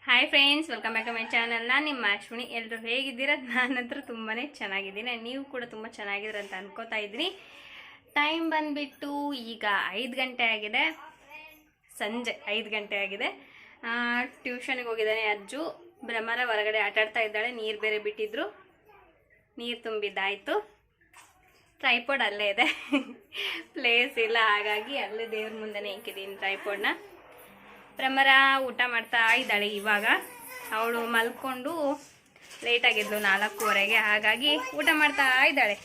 Hi friends, welcome back to my channel. ನಾನು ನಿಮ್ಮ ಅಶ್ವಿನಿ. ಎಲ್ಲರೂ ಹೇಗಿದ್ದೀರಾ? ನಾನಂತೂ ತುಂಬಾ ಚೆನ್ನಾಗಿದ್ದೀನಿ. ನೀವು ಕೂಡ ತುಂಬ ಚೆನ್ನಾಗಿದ್ದೀರ ಅಂತ ಅನ್ಕೋತಾ ಇದ್ದೀನಿ. ಟೈಮ್ ಬಂದುಬಿಟ್ಟು ಈಗ 5 ಗಂಟೆ ಆಗಿದೆ, ಸಂಜೆ 5 ಗಂಟೆ ಆಗಿದೆ. ಟ್ಯೂಷನ್ಗೆ ಹೋಗಿದ್ದಾನೆ ಅಜ್ಜು. ಭ್ರಮರ ಹೊರಗಡೆ ಆಟಾಡ್ತಾ ಇದ್ದಾಳೆ. ನೀರು ಬೇರೆ ಬಿಟ್ಟಿದ್ರು, ನೀರು ತುಂಬಿದ್ದಾಯಿತು. ಟ್ರೈಪಾಡ್ ಅಲ್ಲೇ ಇದೆ, ಪ್ಲೇಸ್ ಇಲ್ಲ, ಹಾಗಾಗಿ ಅಲ್ಲೇ ದೇವ್ರ ಮುಂದೆನೇ ಇಕ್ಕಿದ್ದೀನಿ ಟ್ರೈಪಾಡ್ನ. ಭ್ರಮರ ಊಟ ಮಾಡ್ತಾ ಇದ್ದಾಳೆ. ಇವಾಗ ಅವಳು ಮಲ್ಕೊಂಡು ಲೇಟಾಗಿದ್ಲು 4:15, ಹಾಗಾಗಿ ಊಟ ಮಾಡ್ತಾ ಇದ್ದಾಳೆ.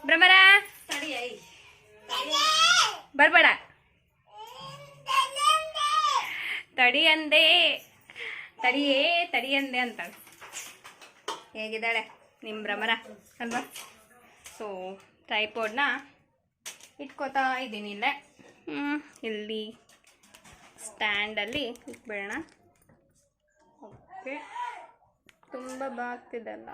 ಭ್ರಮರ ಬರ್ಬೇಡ, ತಡಿ ಅಂದೆ, ತಡಿ ಅಂದೆ ಅಂತಾಳೆ. ಹೇಗಿದ್ದಾಳೆ ನಿಮ್ಮ ಭ್ರಮರ ಅಲ್ವಾ? ಸೊ ಟ್ರೈಪಾಡ್ನ ಇಟ್ಕೋತಾ ಇದ್ದೀನಿ ಇಲ್ಲೇ. ಇಲ್ಲಿ ಸ್ಟ್ಯಾಂಡಲ್ಲಿ ಇಟ್ಬಿಡೋಣ. ಓಕೆ, ತುಂಬ ಬಾಗ್ತಿದ್ದಲ್ಲ.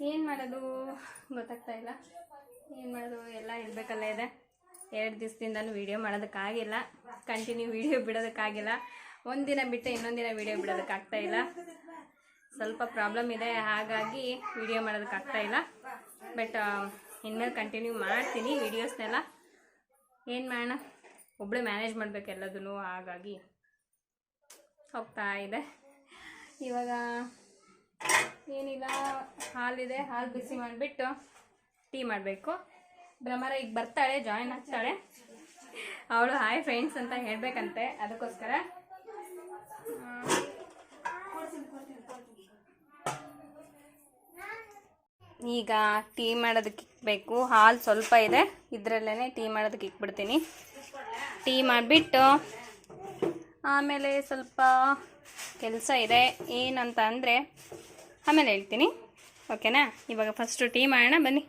ಏನು ಮಾಡೋದು ಗೊತ್ತಾಗ್ತಾ ಇಲ್ಲ. ಏನು ಮಾಡೋದು, ಎಲ್ಲ ಇರಬೇಕಲ್ಲ ಇದೆ. 2 ದಿವಸದಿಂದನೂ ವೀಡಿಯೋ ಮಾಡೋದಕ್ಕಾಗಿಲ್ಲ, ಕಂಟಿನ್ಯೂ ವೀಡಿಯೋ ಬಿಡೋದಕ್ಕಾಗಿಲ್ಲ. ಒಂದಿನ ಬಿಟ್ಟು ಇನ್ನೊಂದಿನ ವೀಡಿಯೋ ಬಿಡೋದಕ್ಕಾಗ್ತಾ ಇಲ್ಲ. ಸ್ವಲ್ಪ ಪ್ರಾಬ್ಲಮ್ ಇದೆ, ಹಾಗಾಗಿ ವೀಡಿಯೋ ಮಾಡೋದಕ್ಕಾಗ್ತಾ ಇಲ್ಲ. ಬಟ್ ಇನ್ಮೇಲೆ ಕಂಟಿನ್ಯೂ ಮಾಡ್ತೀನಿ ವೀಡಿಯೋಸ್ನೆಲ್ಲ. ಏನು ಮಾಡೋಣ, ಒಬ್ಬಳೇ ಮ್ಯಾನೇಜ್ ಮಾಡಬೇಕು ಎಲ್ಲದೂ, ಹಾಗಾಗಿ ಹೋಗ್ತಾ ಇದೆ. ಇವಾಗ ಏನಿಲ್ಲ, ಹಾಲಿದೆ, ಹಾಲು ಬಿಸಿ ಮಾಡಿಬಿಟ್ಟು ಟೀ ಮಾಡಬೇಕು. ಭ್ರಮರ ಈಗ ಬರ್ತಾಳೆ, ಜಾಯಿನ್ ಆಗ್ತಾಳೆ. ಅವಳು ಹಾಯ್ ಫ್ರೆಂಡ್ಸ್ ಅಂತ ಹೇಳಬೇಕಂತೆ, ಅದಕ್ಕೋಸ್ಕರ ಈಗ ಟೀ ಮಾಡೋದಕ್ಕೆ ಇಕ್ಬೇಕು. ಹಾಲು ಸ್ವಲ್ಪ ಇದೆ, ಇದರಲ್ಲೇ ಟೀ ಮಾಡೋದಕ್ಕೆ ಇಕ್ಬಿಡ್ತೀನಿ. ಟೀ ಮಾಡಿಬಿಟ್ಟು ಆಮೇಲೆ ಸ್ವಲ್ಪ ಕೆಲಸ ಇದೆ. ಏನಂತ ಅಂದರೆ ಆಮೇಲೆ ಹೇಳ್ತೀನಿ, ಓಕೆನಾ? ಇವಾಗ ಫಸ್ಟು ಟೀ ಮಾಡೋಣ ಬನ್ನಿ.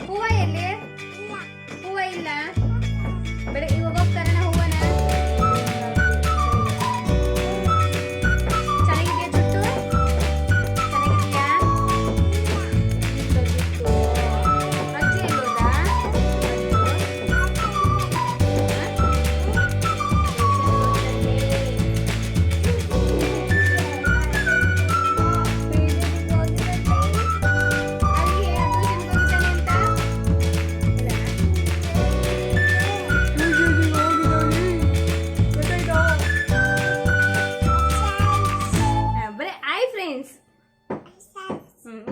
ಹೂವ ಎಲ್ಲಿ? ಹೂವ ಇಲ್ಲ. ಬೆಳಗ್ಗೆ ಇವಾಗ ಹೋಗ್ತಾರಣ ಹೂವನ. ಚೆನ್ನಾಗಿದೆಯಾ ಜುಟ್ಟು? ಚೆನ್ನಾಗಿದೆಯಾ? ಅಜ್ಜಿ ಇಲ್ವದಾ?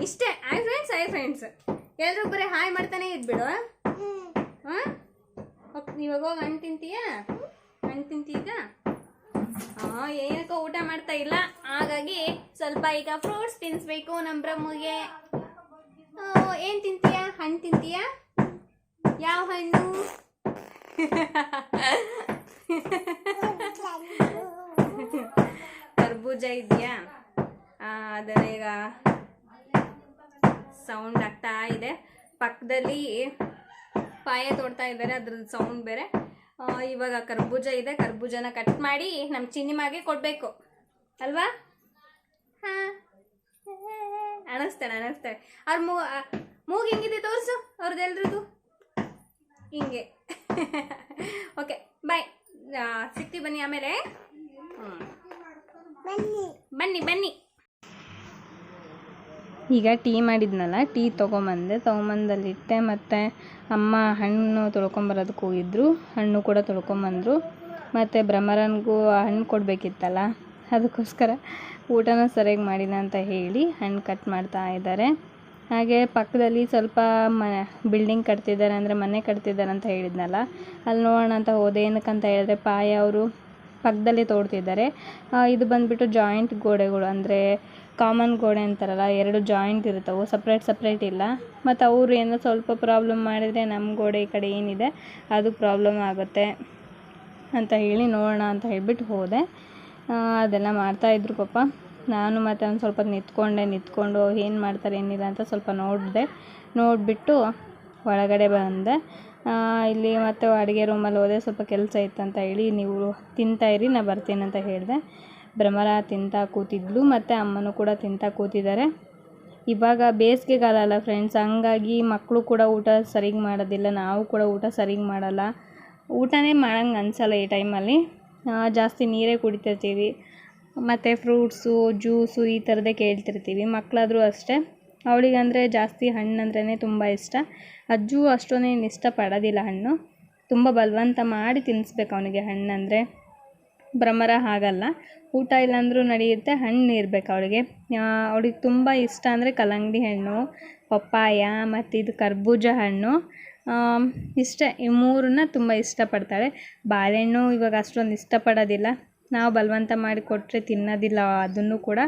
ಇಷ್ಟೇ, ಹಾಯ್ ಫ್ರೆಂಡ್ಸ್. ಎಲ್ರು ಬರೀ ಹಾಯ್ ಮಾಡ್ತಾನೆ ಇದ್ಬಿಡು. ಇವಾಗ ಹೋಗಿ ಹಣ್ಣು ತಿಂತೀಯಾ? ಹಣ್ಣು ತಿಂತೀಗ? ಏನಕ್ಕೋ ಊಟ ಮಾಡ್ತಾ ಇಲ್ಲ, ಹಾಗಾಗಿ ಸ್ವಲ್ಪ ಈಗ ಫ್ರೂಟ್ಸ್ ತಿನ್ನಿಸ್ಬೇಕು ನಮ್ಮ ಬ್ರಹ್ಮಗೆ. ಏನು ತಿಂತೀಯಾ? ಹಣ್ಣು ತಿಂತೀಯಾ? ಯಾವ ಹಣ್ಣು? ಕರ್ಬೂಜ ಇದೆಯಾ? ಅದರ ಈಗ ಸೌಂಡ್ ಆಗ್ತಾ ಇದೆ. ಪಕ್ಕದಲ್ಲಿ ಪಾಯ ತೋಡ್ತಾ ಇದ್ದಾರೆ, ಅದ್ರದ್ದು ಸೌಂಡ್ ಬೇರೆ. ಇವಾಗ ಕರ್ಬೂಜ ಇದೆ, ಕರ್ಬೂಜನ ಕಟ್ ಮಾಡಿ ನಮ್ಮ ಚಿನ್ನಿಮಾಗೆ ಕೊಡಬೇಕು ಅಲ್ವಾ? ಹಾಂ, ಅನಿಸ್ತಾಳೆ. ಅವ್ರು ಮೂಗು ಹೆಂಗಿದೆ ತೋರಿಸು ಅವ್ರದ್ದೆಲ್ರದ್ದು ಹಿಂಗೆ. ಓಕೆ ಬಾಯ್, ಸಿಗ್ತೀವಿ ಬನ್ನಿ ಆಮೇಲೆ. ಬನ್ನಿ ಬನ್ನಿ. ಈಗ ಟೀ ಮಾಡಿದ್ನಲ್ಲ, ಟೀ ತೊಗೊಂಬಂದಲ್ಲಿಟ್ಟೆ. ಮತ್ತು ಅಮ್ಮ ಹಣ್ಣು ತೊಳ್ಕೊಂಬರೋದಕ್ಕೆ ಹೋಗಿದ್ರು, ಹಣ್ಣು ಕೂಡ ತೊಳ್ಕೊಂಬಂದರು. ಮತ್ತು ಬ್ರಹ್ಮರನ್ಗೂ ಹಣ್ಣು ಕೊಡಬೇಕಿತ್ತಲ್ಲ, ಅದಕ್ಕೋಸ್ಕರ ಊಟನ ಸರಿಯಾಗಿ ಮಾಡಿಲ್ಲ ಅಂತ ಹೇಳಿ ಹಣ್ಣು ಕಟ್ ಮಾಡ್ತಾ ಇದ್ದಾರೆ. ಹಾಗೆ ಪಕ್ಕದಲ್ಲಿ ಸ್ವಲ್ಪ ಬಿಲ್ಡಿಂಗ್ ಕಟ್ತಿದ್ದಾರೆ, ಅಂದರೆ ಮನೆ ಕಟ್ತಿದ್ದಾರೆ ಅಂತ ಹೇಳಿದ್ನಲ್ಲ, ಅಲ್ಲಿ ನೋಡೋಣ ಅಂತ ಹೋದೆ. ಏನಕ್ಕಂತ ಹೇಳಿದ್ರೆ ಪಾಯ ಅವರು ಪಕ್ಕದಲ್ಲಿ ತೋಡ್ತಿದ್ದಾರೆ. ಇದು ಬಂದುಬಿಟ್ಟು ಜಾಯಿಂಟ್ ಗೋಡೆಗಳು, ಅಂದರೆ ಕಾಮನ್ ಗೋಡೆ ಅಂತಾರಲ್ಲ, 2 ಜಾಯಿಂಟ್ ಇರ್ತವೆ, ಸಪ್ರೇಟ್ ಇಲ್ಲ. ಮತ್ತು ಅವರು ಏನೋ ಸ್ವಲ್ಪ ಪ್ರಾಬ್ಲಮ್ ಮಾಡಿದರೆ ನಮ್ಮ ಗೋಡೆ ಈ ಕಡೆ ಏನಿದೆ ಅದು ಪ್ರಾಬ್ಲಮ್ ಆಗುತ್ತೆ ಅಂತ ಹೇಳಿ ನೋಡೋಣ ಅಂತ ಹೇಳ್ಬಿಟ್ಟು ಹೋದೆ. ಅದೆಲ್ಲ ಮಾಡ್ತಾಯಿದ್ರು ಪಾಪ. ನಾನು ಮತ್ತು ಒಂದು ಸ್ವಲ್ಪ ನಿಂತ್ಕೊಂಡು ಏನು ಮಾಡ್ತಾರೆ ಏನಿಲ್ಲ ಅಂತ ಸ್ವಲ್ಪ ನೋಡಿಬಿಟ್ಟು ಒಳಗಡೆ ಬಂದೆ. ಇಲ್ಲಿ ಮತ್ತು ಅಡುಗೆ ರೂಮಲ್ಲಿ ಹೋದೆ. ಸ್ವಲ್ಪ ಕೆಲಸ ಇತ್ತಂತ ಹೇಳಿ, ನೀವು ತಿಂತಾಯಿರಿ, ನಾನು ಬರ್ತೀನಿ ಅಂತ ಹೇಳಿದೆ. ಭ್ರಮರ ತಿಂತಾ ಕೂತಿದ್ಲು, ಮತ್ತು ಅಮ್ಮನೂ ಕೂಡ ತಿಂತಾ ಕೂತಿದ್ದಾರೆ. ಇವಾಗ ಬೇಸಿಗೆಗಾಲ ಅಲ್ಲ ಫ್ರೆಂಡ್ಸ್, ಹಂಗಾಗಿ ಮಕ್ಕಳು ಕೂಡ ಊಟ ಸರಿಗೆ ಮಾಡೋದಿಲ್ಲ, ನಾವು ಕೂಡ ಊಟ ಸರಿಗೆ ಮಾಡಲ್ಲ. ಊಟನೇ ಮಾಡೋಂಗೆ ಅನಿಸಲ್ಲ ಈ ಟೈಮಲ್ಲಿ. ಜಾಸ್ತಿ ನೀರೇ ಕುಡಿತಿರ್ತೀವಿ, ಮತ್ತು ಫ್ರೂಟ್ಸು, ಜ್ಯೂಸು ಈ ಥರದ್ದೇ ಕೇಳ್ತಿರ್ತೀವಿ. ಮಕ್ಕಳಾದರೂ ಅಷ್ಟೇ, ಅವಳಿಗಂದರೆ ಜಾಸ್ತಿ ಹಣ್ಣಂದ್ರೇ ತುಂಬ ಇಷ್ಟ. ಅಜ್ಜು ಅಷ್ಟೊಂದೇನು ಇಷ್ಟಪಡೋದಿಲ್ಲ ಹಣ್ಣು, ತುಂಬ ಬಲವಂತ ಮಾಡಿ ತಿನ್ನಿಸ್ಬೇಕು ಅವನಿಗೆ ಹಣ್ಣಂದರೆ. ಭ್ರಮರ ಹಾಗಲ್ಲ, ಊಟ ಇಲ್ಲಾಂದ್ರೂ ನಡೆಯುತ್ತೆ, ಹಣ್ಣು ಇರಬೇಕು ಅವಳಿಗೆ. ಅವಳಿಗೆ ತುಂಬ ಇಷ್ಟ ಅಂದರೆ ಕಲ್ಲಂಗಡಿ ಹಣ್ಣು, ಪಪ್ಪಾಯ ಮತ್ತು ಇದು ಕರ್ಬೂಜ ಹಣ್ಣು ಇಷ್ಟ. ಈ 3 ತುಂಬ ಇಷ್ಟಪಡ್ತಾಳೆ. ಬಾಳೆಹಣ್ಣು ಇವಾಗ ಅಷ್ಟೊಂದು ಇಷ್ಟಪಡೋದಿಲ್ಲ, ನಾವು ಬಲವಂತ ಮಾಡಿ ಕೊಟ್ಟರೆ ತಿನ್ನೋದಿಲ್ಲ ಅದನ್ನು ಕೂಡ.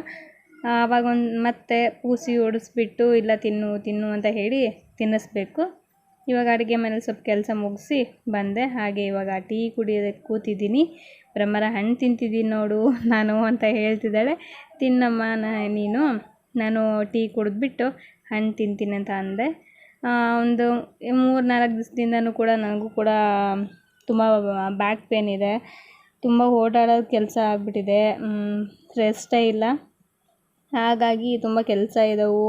ಆವಾಗ ಮತ್ತೆ ಪೂಸಿ ಹೊಡಿಸ್ಬಿಟ್ಟು ಇಲ್ಲ ತಿನ್ನು ಅಂತ ಹೇಳಿ ತಿನ್ನಿಸ್ಬೇಕು. ಇವಾಗ ಅಡುಗೆ ಮನೇಲಿ ಸ್ವಲ್ಪ ಕೆಲಸ ಮುಗಿಸಿ ಬಂದೆ. ಹಾಗೆ ಇವಾಗ ಟೀ ಕುಡಿಯೋದಕ್ಕೆ ಕೂತಿದ್ದೀನಿ. ಭ್ರಮರ ಹಣ್ಣು ತಿಂತಿದ್ದೀನಿ ನೋಡು ನಾನು ಅಂತ ಹೇಳ್ತಿದ್ದಾಳೆ. ತಿನ್ನಮ್ಮ ನೀನು, ನಾನು ಟೀ ಕುಡಿದ್ಬಿಟ್ಟು ಹಣ್ಣು ತಿಂತೀನಿ ಅಂತ ಅಂದೆ. ಒಂದು 3-4 ದಿವಸದಿಂದನೂ ಕೂಡ ನನಗೂ ಕೂಡ ತುಂಬ ಬ್ಯಾಕ್ ಪೇನ್ ಇದೆ, ತುಂಬ ಓಡಾಡೋದು ಕೆಲಸ ಆಗಿಬಿಟ್ಟಿದೆ, ರೆಸ್ಟೇ ಇಲ್ಲ. ಹಾಗಾಗಿ ತುಂಬ ಕೆಲಸ ಇದ್ದವು,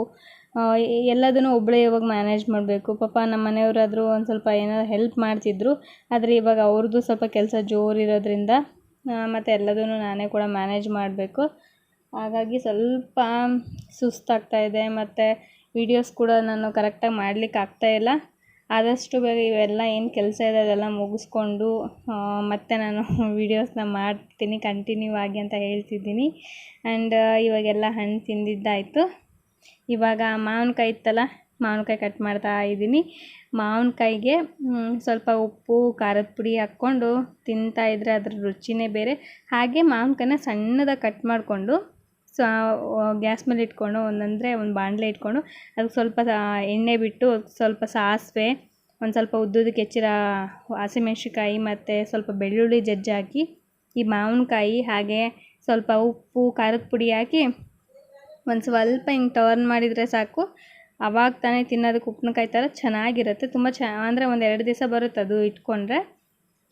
ಎಲ್ಲದನ್ನು ಒಬ್ಬಳೇ ಇವಾಗ ಮ್ಯಾನೇಜ್ ಮಾಡಬೇಕು. ಪಾಪ ನಮ್ಮ ಮನೆಯವರಾದರೂ ಒಂದು ಸ್ವಲ್ಪ ಏನಾದ್ರು ಹೆಲ್ಪ್ ಮಾಡ್ತಿದ್ರು, ಆದರೆ ಇವಾಗ ಅವ್ರದ್ದು ಸ್ವಲ್ಪ ಕೆಲಸ ಜೋರಿರೋದ್ರಿಂದ ಮತ್ತು ಎಲ್ಲದನ್ನು ನಾನೇ ಕೂಡ ಮ್ಯಾನೇಜ್ ಮಾಡಬೇಕು. ಹಾಗಾಗಿ ಸ್ವಲ್ಪ ಸುಸ್ತಾಗ್ತಾಯಿದೆ, ಮತ್ತು ವೀಡಿಯೋಸ್ ಕೂಡ ನಾನು ಕರೆಕ್ಟಾಗಿ ಮಾಡಲಿಕ್ಕೆ ಆಗ್ತಾಯಿಲ್ಲ. ಆದಷ್ಟು ಬೇಗ ಇವೆಲ್ಲ ಏನು ಕೆಲಸ ಇದೆ ಅದೆಲ್ಲ ಮುಗಿಸ್ಕೊಂಡು ಮತ್ತೆ ನಾನು ವೀಡಿಯೋಸ್ನ ಮಾಡ್ತೀನಿ ಕಂಟಿನ್ಯೂ ಆಗಿ ಅಂತ ಹೇಳ್ತಿದ್ದೀನಿ. ಆ್ಯಂಡ್ ಇವಾಗೆಲ್ಲ ಹಣ್ಣು ತಿಂದಿದ್ದಾಯಿತು. ಇವಾಗ ಮಾವಿನಕಾಯಿ ಇತ್ತಲ್ಲ, ಮಾವಿನಕಾಯಿ ಕಟ್ ಮಾಡ್ತಾ ಇದ್ದೀನಿ. ಮಾವಿನಕಾಯಿಗೆ ಸ್ವಲ್ಪ ಉಪ್ಪು ಖಾರದ ಪುಡಿ ಹಾಕ್ಕೊಂಡು ತಿಂತಾಯಿದ್ರೆ ಅದ್ರ ರುಚಿನೇ ಬೇರೆ. ಹಾಗೆ ಮಾವಿನಕಾಯಿನ ಸಣ್ಣದಾಗಿ ಕಟ್ ಮಾಡಿಕೊಂಡು ಗ್ಯಾಸ್ ಮೇಲೆ ಇಟ್ಕೊಂಡು ಒಂದು ಬಾಣಲೆ ಇಟ್ಕೊಂಡು ಅದಕ್ಕೆ ಸ್ವಲ್ಪ ಎಣ್ಣೆ ಬಿಟ್ಟು ಸ್ವಲ್ಪ ಸಾಸಿವೆ, ಒಂದು ಸ್ವಲ್ಪ ಉದ್ದುದಕ್ಕೆ ಹೆಚ್ಚಿರೋ ಹಸಿಮೆಣ್ಸಿಕಾಯಿ ಮತ್ತು ಸ್ವಲ್ಪ ಬೆಳ್ಳುಳ್ಳಿ ಜಜ್ಜಿ ಹಾಕಿ ಈ ಮಾವಿನಕಾಯಿ ಹಾಗೆ ಸ್ವಲ್ಪ ಉಪ್ಪು ಖಾರದ ಪುಡಿ ಹಾಕಿ ಒಂದು ಸ್ವಲ್ಪ ಹಿಂಗೆ ಟರ್ನ್ ಮಾಡಿದರೆ ಸಾಕು. ಅವಾಗ ತಾನೇ ತಿನ್ನೋದಕ್ಕೆ ಉಪ್ಪಿನಕಾಯಿ ಥರ ಚೆನ್ನಾಗಿರುತ್ತೆ. ತುಂಬ ಅಂದರೆ ಒಂದು 2 ದಿವಸ ಬರುತ್ತೆ ಅದು ಇಟ್ಕೊಂಡ್ರೆ,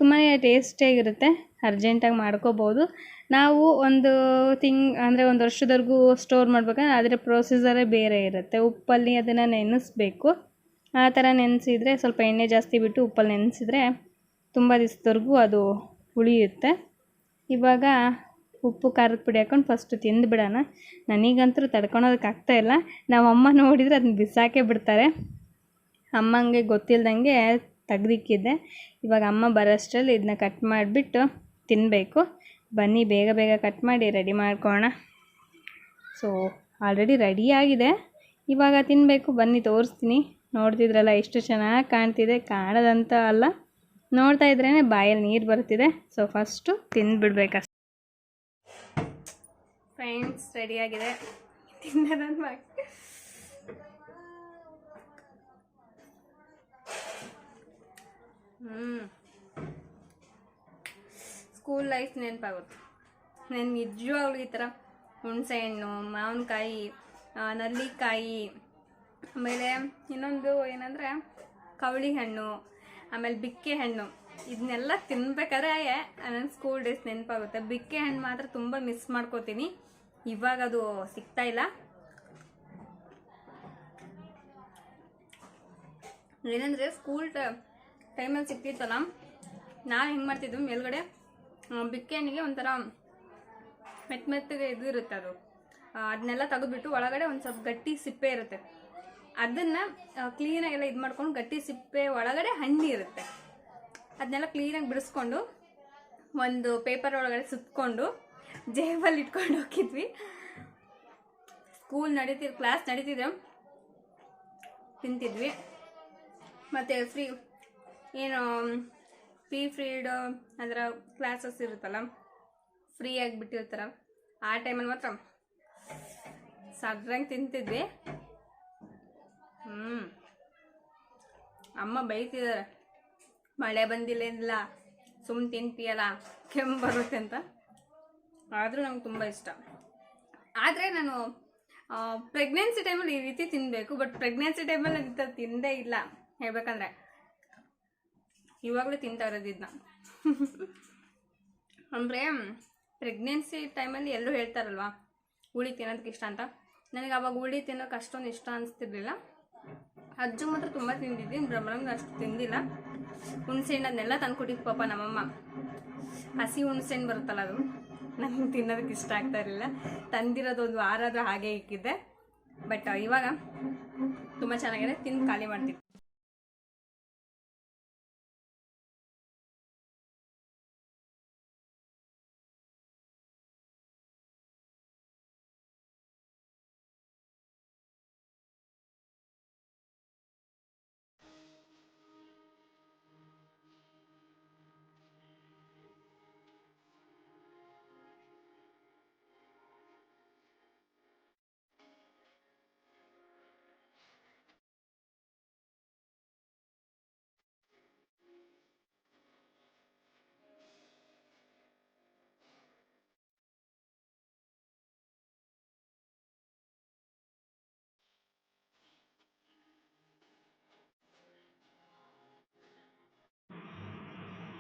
ತುಂಬಾ ಟೇಸ್ಟಿಯಾಗಿರುತ್ತೆ. ಅರ್ಜೆಂಟಾಗಿ ಮಾಡ್ಕೋಬೋದು. ನಾವು ಒಂದು ಅಂದರೆ 1 ವರ್ಷದವರೆಗೂ ಸ್ಟೋರ್ ಮಾಡ್ಬೇಕಂದ್ರೆ ಅದರ ಪ್ರೊಸೀಜರೇ ಬೇರೆ ಇರುತ್ತೆ. ಉಪ್ಪಲ್ಲಿ ಅದನ್ನು ನೆನೆಸ್ಬೇಕು. ಆ ಥರ ನೆನೆಸಿದರೆ ಸ್ವಲ್ಪ ಎಣ್ಣೆ ಜಾಸ್ತಿ ಬಿಟ್ಟು ಉಪ್ಪಲ್ಲಿ ನೆನೆಸಿದರೆ ತುಂಬ ದಿವಸದವರೆಗೂ ಅದು ಉಳಿಯುತ್ತೆ. ಇವಾಗ ಉಪ್ಪು ಖಾರದ ಪುಡಿ ಹಾಕ್ಕೊಂಡು ಫಸ್ಟು ತಿಂದುಬಿಡೋಣ. ನನಗಂತೂ ತಡ್ಕೊಳೋದಕ್ಕೆ ಆಗ್ತಾಯಿಲ್ಲ. ನಮ್ಮ ಅಮ್ಮ ನೋಡಿದರೆ ಅದನ್ನ ಬಿಸಾಕೇ ಬಿಡ್ತಾರೆ. ಅಮ್ಮಂಗೆ ಗೊತ್ತಿಲ್ದಂಗೆ ತೆಗ್ದಿಕ್ಕಿದ್ದೆ. ಇವಾಗ ಅಮ್ಮ ಬರೋಷ್ಟರಲ್ಲಿ ಇದನ್ನ ಕಟ್ ಮಾಡಿಬಿಟ್ಟು ತಿನ್ನಬೇಕು. ಬನ್ನಿ ಬೇಗ ಕಟ್ ಮಾಡಿ ರೆಡಿ ಮಾಡ್ಕೊಳ್ಳೋಣ. ಸೊ ಆಲ್ರೆಡಿ ರೆಡಿಯಾಗಿದೆ, ಇವಾಗ ತಿನ್ನಬೇಕು. ಬನ್ನಿ ತೋರಿಸ್ತೀನಿ. ನೋಡ್ತಿದ್ರಲ್ಲ ಎಷ್ಟು ಚೆನ್ನಾಗಿ ಕಾಣ್ತಿದೆ, ಕಾಣೋದಂತ ಅಲ್ಲ, ನೋಡ್ತಾ ಇದ್ರೇ ಬಾಯಲ್ಲಿ ನೀರು ಬರ್ತಿದೆ. ಸೊ ಫಸ್ಟು ತಿಂದುಬಿಡ್ಬೇಕಷ್ಟೆ ಫ್ರೆಂಡ್ಸ್. ರೆಡಿಯಾಗಿದೆ, ತಿನ್ನೋದನ್ನು ಮಾಡಿ. ಸ್ಕೂಲ್ ಲೈಫ್ ನೆನಪಾಗುತ್ತೆ. ನಾನು ನಿಜವಾಗ್ಲೂ ಈ ಥರ ಹುಣಸೆಹಣ್ಣು, ಮಾವಿನಕಾಯಿ, ನಲ್ಲಿಕಾಯಿ, ಆಮೇಲೆ ಇನ್ನೊಂದು ಏನಂದರೆ ಕವಳಿ ಹಣ್ಣು, ಆಮೇಲೆ ಬಿಕ್ಕೆ ಹಣ್ಣು, ಇದನ್ನೆಲ್ಲ ತಿನ್ಬೇಕಾದ್ರೆ ನನ್ನ ಸ್ಕೂಲ್ ಡೇಸ್ ನೆನಪಾಗುತ್ತೆ. ಬಿಕ್ಕೆ ಹಣ್ಣು ಮಾತ್ರ ತುಂಬ ಮಿಸ್ ಮಾಡ್ಕೋತೀನಿ. ಇವಾಗ ಅದು ಸಿಗ್ತಾಯಿಲ್ಲ. ಏನಂದರೆ ಸ್ಕೂಲ್ ಟೈಮಲ್ಲಿ ಸಿಕ್ತಿತ್ತಲ್ಲ, ನಾವು ಹೆಂಗೆ ಮಾಡ್ತಿದ್ವಿ, ಮೇಲ್ಗಡೆ ಬಿಕ್ಕೇನಿಗೆ ಒಂಥರ ಮೆತ್ತಗೆ ಇದು ಇರುತ್ತೆ, ಅದನ್ನೆಲ್ಲ ತೆಗೆದುಬಿಟ್ಟು ಒಳಗಡೆ ಒಂದು ಸ್ವಲ್ಪ ಗಟ್ಟಿ ಸಿಪ್ಪೆ ಇರುತ್ತೆ, ಅದನ್ನು ಕ್ಲೀನಾಗೆಲ್ಲ ಇದು ಮಾಡ್ಕೊಂಡು ಗಟ್ಟಿ ಸಿಪ್ಪೆ ಒಳಗಡೆ ಹಣ್ಣಿ ಇರುತ್ತೆ, ಅದನ್ನೆಲ್ಲ ಕ್ಲೀನಾಗಿ ಬಿಡಿಸ್ಕೊಂಡು ಒಂದು ಪೇಪರ್ ಒಳಗಡೆ ಸುತ್ತಕೊಂಡು ಜೇಬಲ್ಲಿ ಇಟ್ಕೊಂಡು ಹೋಗಿದ್ವಿ. ಕ್ಲಾಸ್ ನಡೀತಿದ್ರೆ ತಿಂತಿದ್ವಿ. ಮತ್ತು ಏನು ಫ್ರೀಡ್ ಅಂದ್ರೆ ಕ್ಲಾಸಸ್ ಇರುತ್ತಲ್ಲ, ಫ್ರೀ ಆಗಿಬಿಟ್ಟಿರ್ತಾರ, ಆ ಟೈಮಲ್ಲಿ ಮಾತ್ರ ಸಡ್ರಂಗೆ ತಿಂತಿದ್ವಿ. ಅಮ್ಮ ಬೈತಿದ್ದಾರೆ, ಮಳೆ ಬಂದಿಲ್ಲ ಸುಮ್ಮನೆ ತಿಂತೀಯಲ್ಲ ಕೆಮ್ಮು ಬರುತ್ತೆ ಅಂತ. ಆದರೂ ನಂಗೆ ತುಂಬ ಇಷ್ಟ. ಆದರೆ ನಾನು ಪ್ರೆಗ್ನೆನ್ಸಿ ಟೈಮಲ್ಲಿ ಈ ರೀತಿ ತಿನ್ನಬೇಕು, ಬಟ್ ಪ್ರೆಗ್ನೆನ್ಸಿ ಟೈಮಲ್ಲಿ ನಾನು ಈ ಥರ ತಿಂದೇ ಇಲ್ಲ ಹೇಳ್ಬೇಕಂದ್ರೆ. ಇವಾಗಲೂ ತಿಂತಾ ಇರೋದಿದ್ನ. ಅಂದರೆ ಪ್ರೆಗ್ನೆನ್ಸಿ ಟೈಮಲ್ಲಿ ಎಲ್ಲರೂ ಹೇಳ್ತಾರಲ್ವ ಹುಳಿ ತಿನ್ನೋದಕ್ಕೆ ಇಷ್ಟ ಅಂತ. ನನಗೆ ಅವಾಗ ಹುಳಿ ತಿನ್ನೋಕೆ ಅಷ್ಟೊಂದು ಇಷ್ಟ ಅನಿಸ್ತಿರ್ಲಿಲ್ಲ. ಅಜ್ಜು ಮಾತ್ರ ತುಂಬ ತಿಂದಿದ್ವಿ, ಬ್ರಹ್ಮಂಗೆ ಅಷ್ಟು ತಿಂದಿಲ್ಲ. ಹುಣಸೆಹಣ್ಣು ಅದನ್ನೆಲ್ಲ ತಂದ್ಕೊಟ್ಟಿದ್ದು ಪಾಪ ನಮ್ಮಮ್ಮ. ಹಸಿ ಹುಣಸೆಹಣ್ಣು ಬರುತ್ತಲ್ಲ, ಅದು ನನಗೆ ತಿನ್ನೋದಕ್ಕೆ ಇಷ್ಟ ಆಗ್ತಾ ಇರಲಿಲ್ಲ. ತಂದಿರೋದು ಒಂದು ವಾರ ಆದರೂ ಹಾಗೆ ಇಕ್ಕಿದ್ದೆ. ಬಟ್ ಇವಾಗ ತುಂಬ ಚೆನ್ನಾಗಿದೆ, ತಿಂದು ಖಾಲಿ ಮಾಡ್ತೀನಿ.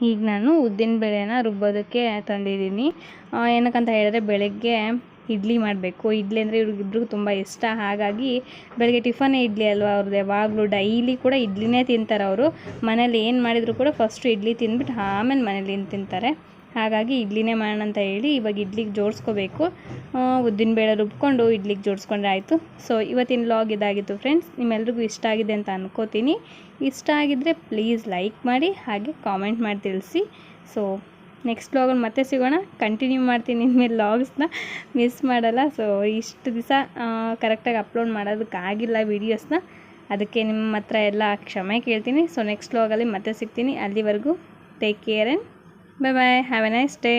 ಈಗ ನಾನು ಉದ್ದಿನ ಬೇಳೆನ ರುಬ್ಬೋದಕ್ಕೆ ತಂದಿದ್ದೀನಿ. ಏನಕ್ಕಂತ ಹೇಳಿದ್ರೆ ಬೆಳಗ್ಗೆ ಇಡ್ಲಿ ಮಾಡಬೇಕು. ಇಡ್ಲಿ ಅಂದರೆ ಇವ್ರಿಗಿಬ್ರಿಗೂ ತುಂಬ ಇಷ್ಟ. ಹಾಗಾಗಿ ಬೆಳಗ್ಗೆ ಟಿಫನ್ನೇ ಇಡ್ಲಿ ಅಲ್ವಾ ಅವ್ರದ್ದು, ಯಾವಾಗಲೂ ಡೈಲಿ ಕೂಡ ಇಡ್ಲಿನೇ ತಿಂತಾರೆ ಅವರು. ಮನೇಲಿ ಏನು ಮಾಡಿದರೂ ಕೂಡ ಫಸ್ಟು ಇಡ್ಲಿ ತಿಂದ್ಬಿಟ್ಟು ಆಮೇಲೆ ಮನೇಲಿ ಏನು ತಿಂತಾರೆ. ಹಾಗಾಗಿ ಇಡ್ಲಿನೇ ಮಾಡೋಣ ಅಂತ ಹೇಳಿ ಇವಾಗ ಇಡ್ಲಿಗೆ ಜೋಡಿಸ್ಕೋಬೇಕು. ಉದ್ದಿನ ಬೇಳೆ ರುಬ್ಕೊಂಡು ಇಡ್ಲಿಗೆ ಜೋಡಿಸ್ಕೊಂಡ್ರೆ ಆಯಿತು. ಸೊ ಇವತ್ತಿನ ವ್ಲಾಗ್ ಇದಾಗಿತ್ತು ಫ್ರೆಂಡ್ಸ್. ನಿಮ್ಮೆಲ್ರಿಗೂ ಇಷ್ಟ ಆಗಿದೆ ಅಂತ ಅನ್ಕೋತೀನಿ. ಇಷ್ಟ ಆಗಿದ್ದರೆ ಪ್ಲೀಸ್ ಲೈಕ್ ಮಾಡಿ, ಹಾಗೆ ಕಾಮೆಂಟ್ ಮಾಡಿ ತಿಳಿಸಿ. ಸೊ ನೆಕ್ಸ್ಟ್ ವ್ಲಾಗಲ್ಲಿ ಮತ್ತೆ ಸಿಗೋಣ. ಕಂಟಿನ್ಯೂ ಮಾಡ್ತೀನಿ ಇನ್ಮೇಲೆ ವ್ಲಾಗ್ಸ್ನ, ಮಿಸ್ ಮಾಡಲ್ಲ. ಸೊ ಇಷ್ಟು ದಿವಸ ಕರೆಕ್ಟಾಗಿ ಅಪ್ಲೋಡ್ ಮಾಡೋದಕ್ಕಾಗಿಲ್ಲ ವೀಡಿಯೋಸ್ನ, ಅದಕ್ಕೆ ನಿಮ್ಮ ಹತ್ರ ಎಲ್ಲ ಕ್ಷಮೆ ಕೇಳ್ತೀನಿ. ಸೊ ನೆಕ್ಸ್ಟ್ ವ್ಲಾಗಲ್ಲಿ ಮತ್ತೆ ಸಿಗ್ತೀನಿ. ಅಲ್ಲಿವರೆಗೂ take care and bye bye. Have a nice day.